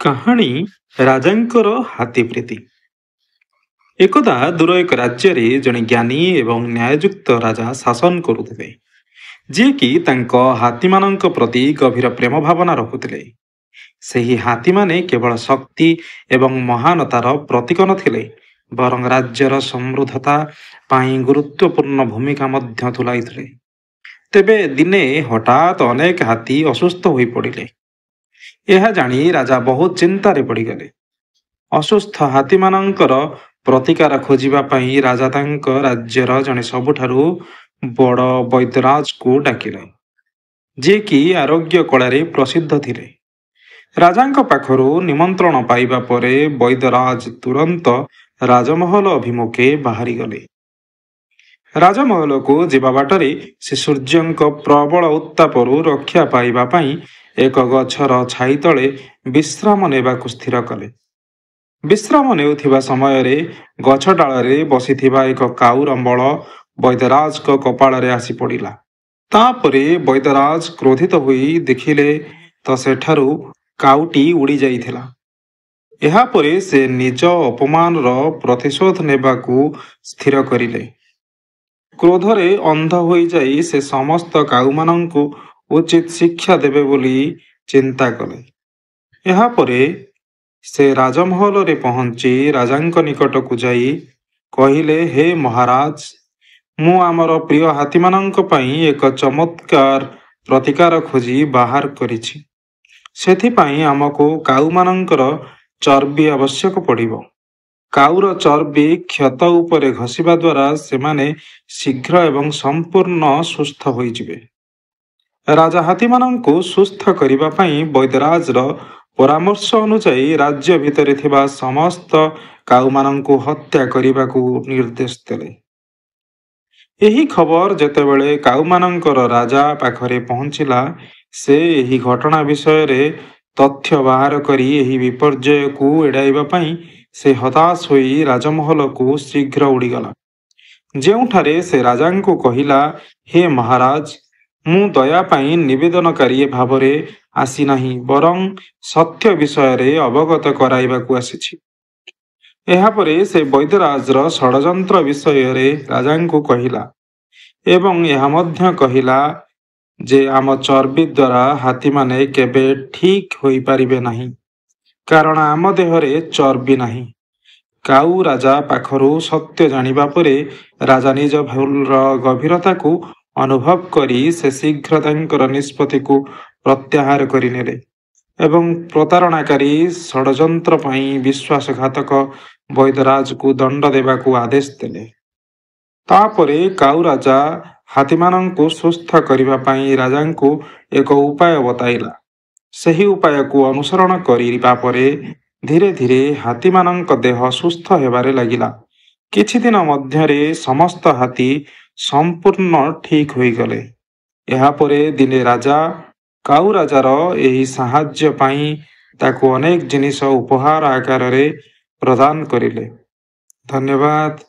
କାହାଣୀ ରାଜାଙ୍କର ହାତୀ ପ୍ରୀତି। ଏକଦା ଦୂର ଏକ ରାଜ୍ୟରେ ଜଣେ ଜ୍ଞାନୀ ଏବଂ ନ୍ୟାୟଯୁକ୍ତ ରାଜା ଶାସନ କରୁଥିଲେ, ଯିଏକି ତାଙ୍କ ହାତୀମାନଙ୍କ ପ୍ରତି ଗଭୀର ପ୍ରେମ ଭାବନା ରଖୁଥିଲେ। ସେହି ହାତୀମାନେ କେବଳ ଶକ୍ତି ଏବଂ ମହାନତାର ପ୍ରତୀକ ନଥିଲେ, ବରଂ ରାଜ୍ୟର ସମୃଦ୍ଧତା ପାଇଁ ଗୁରୁତ୍ୱପୂର୍ଣ୍ଣ ଭୂମିକା ମଧ୍ୟ ତୁଲାଇଥିଲେ। ତେବେ ଦିନେ ହଠାତ୍ ଅନେକ ହାତୀ ଅସୁସ୍ଥ ହୋଇପଡ଼ିଲେ। ଏହା ଜାଣି ରାଜା ବହୁତ ଚିନ୍ତାରେ ପଡ଼ିଗଲେ। ଅସୁସ୍ଥ ହାତୀମାନଙ୍କର ପ୍ରତିକାର ଖୋଜିବା ପାଇଁ ରାଜା ତାଙ୍କ ରାଜ୍ୟର ଜଣେ ସବୁଠାରୁ ବଡ଼ ବୈଦ୍ୟରାଜକୁ ଡାକିଲେ, ଯିଏକି ଆରୋଗ୍ୟ କଳାରେ ପ୍ରସିଦ୍ଧ ଥିଲେ। ରାଜାଙ୍କ ପାଖରୁ ନିମନ୍ତ୍ରଣ ପାଇବା ପରେ ବୈଦ୍ୟରାଜ ତୁରନ୍ତ ରାଜମହଲ ଅଭିମୁଖେ ବାହାରିଗଲେ। ରାଜମହଲକୁ ଯିବା ବାଟରେ ସେ ସୂର୍ଯ୍ୟଙ୍କ ପ୍ରବଳ ଉତ୍ତାପରୁ ରକ୍ଷା ପାଇବା ପାଇଁ ଏକ ଗଛର ଛାଇ ତଳେ ବିଶ୍ରାମ ନେବାକୁ ସ୍ଥିର କଲେ। ବିଶ୍ରାମ ନେଉଥିବା ସମୟରେ ଗଛ ଡାଳରେ ବସିଥିବା ଏକ କାଉର ମଳ ବୈଦ୍ୟରାଜଙ୍କ କପାଳରେ ଆସି ପଡ଼ିଲା। ତାପରେ ବୈଦ୍ୟରାଜ କ୍ରୋଧିତ ହୋଇ ଦେଖିଲେ ତ ସେଠାରୁ କାଉଟି ଉଡ଼ି ଯାଇଥିଲା। ଏହାପରେ ସେ ନିଜ ଅପମାନର ପ୍ରତିଶୋଧ ନେବାକୁ ସ୍ଥିର କରିଲେ। କ୍ରୋଧରେ ଅନ୍ଧ ହୋଇଯାଇ ସେ ସମସ୍ତ କାଉମାନଙ୍କୁ ଉଚିତ ଶିକ୍ଷା ଦେବେ ବୋଲି ଚିନ୍ତା କଲେ। ଏହାପରେ ସେ ରାଜମହଲରେ ପହଞ୍ଚି ରାଜାଙ୍କ ନିକଟକୁ ଯାଇ କହିଲେ, ହେ ମହାରାଜ, ମୁଁ ଆମର ପ୍ରିୟ ହାତୀମାନଙ୍କ ପାଇଁ ଏକ ଚମତ୍କାର ପ୍ରତିକାର ଖୋଜି ବାହାର କରିଛି। ସେଥିପାଇଁ ଆମକୁ କାଉମାନଙ୍କର ଚର୍ବି ଆବଶ୍ୟକ ପଡ଼ିବ। କାଉର ଚର୍ବି କ୍ଷତ ଉପରେ ଘଷିବା ଦ୍ୱାରା ସେମାନେ ଶୀଘ୍ର ଏବଂ ସମ୍ପୂର୍ଣ୍ଣ ସୁସ୍ଥ ହୋଇଯିବେ। ରାଜା ହାତୀମାନଙ୍କୁ ସୁସ୍ଥ କରିବା ପାଇଁ ବୈଦ୍ୟରାଜର ପରାମର୍ଶ ଅନୁଯାୟୀ ରାଜ୍ୟ ଭିତରେ ଥିବା ସମସ୍ତ କାଉମାନଙ୍କୁ ହତ୍ୟା କରିବାକୁ ନିର୍ଦ୍ଦେଶ ଦେଲେ। ଏହି ଖବର ଯେତେବେଳେ କାଉମାନଙ୍କର ରାଜା ପାଖରେ ପହଞ୍ଚିଲା, ସେ ଏହି ଘଟଣା ବିଷୟରେ ତଥ୍ୟ ବାହାର କରି ଏହି ବିପର୍ଯ୍ୟୟକୁ ଏଡ଼ାଇବା ପାଇଁ ସେ ହତାଶ ହୋଇ ରାଜମହଲକୁ ଶୀଘ୍ର ଉଡ଼ିଗଲା। ଯେଉଁଠାରେ ସେ ରାଜାଙ୍କୁ କହିଲା, ହେ ମହାରାଜ, ମୁଁ ଦୟା ପାଇଁ ନିବେଦନକାରୀ ଭାବରେ ଆସିନାହିଁ, ବରଂ ସତ୍ୟ ବିଷୟରେ ଅବଗତ କରାଇବାକୁ ଆସିଛି। ଏହାପରେ ସେ ବୈଦ୍ୟରାଜର ଷଡ଼ଯନ୍ତ୍ର ବିଷୟରେ ରାଜାଙ୍କୁ କହିଲା ଏବଂ ଏହା ମଧ୍ୟ କହିଲା ଯେ ଆମ ଚର୍ବି ଦ୍ୱାରା ହାତୀମାନେ କେବେ ଠିକ୍ ହୋଇପାରିବେ ନାହିଁ, କାରଣ ଆମ ଦେହରେ ଚର୍ବି ନାହିଁ। କାଉ ରାଜା ପାଖରୁ ସତ୍ୟ ଜାଣିବା ପରେ ରାଜା ନିଜ ଭୁଲର ଗଭୀରତାକୁ ଅନୁଭବ କରି ସେ ଶୀଘ୍ର ତାଙ୍କର ନିଷ୍ପତ୍ତିକୁ ପ୍ରତ୍ୟାହାର କରିନେଲେ ଏବଂ ପ୍ରତାରଣାକାରୀ ଷଡ଼ଯନ୍ତ୍ର ପାଇଁ ବିଶ୍ୱାସଘାତକ ବୈଦ୍ୟରାଜକୁ ଦଣ୍ଡ ଦେବାକୁ ଆଦେଶ ଦେଲେ। ତାପରେ କାଉ ରାଜା ହାତୀମାନଙ୍କୁ ସୁସ୍ଥ କରିବା ପାଇଁ ରାଜାଙ୍କୁ ଏକ ଉପାୟ ବତାଇଲା। ସେହି ଉପାୟକୁ ଅନୁସରଣ କରିବା ପରେ ଧୀରେ ଧୀରେ ହାତୀମାନଙ୍କ ଦେହ ସୁସ୍ଥ ହେବାରେ ଲାଗିଲା। କିଛି ଦିନ ମଧ୍ୟରେ ସମସ୍ତ ହାତୀ ସମ୍ପୂର୍ଣ୍ଣ ଠିକ୍ ହୋଇଗଲେ। ଏହାପରେ ଦିନେ ରାଜା କାଉ ରାଜାର ଏହି ସାହାଯ୍ୟ ପାଇଁ ତାକୁ ଅନେକ ଜିନିଷ ଉପହାର ଆକାରରେ ପ୍ରଦାନ କରିଲେ। ଧନ୍ୟବାଦ।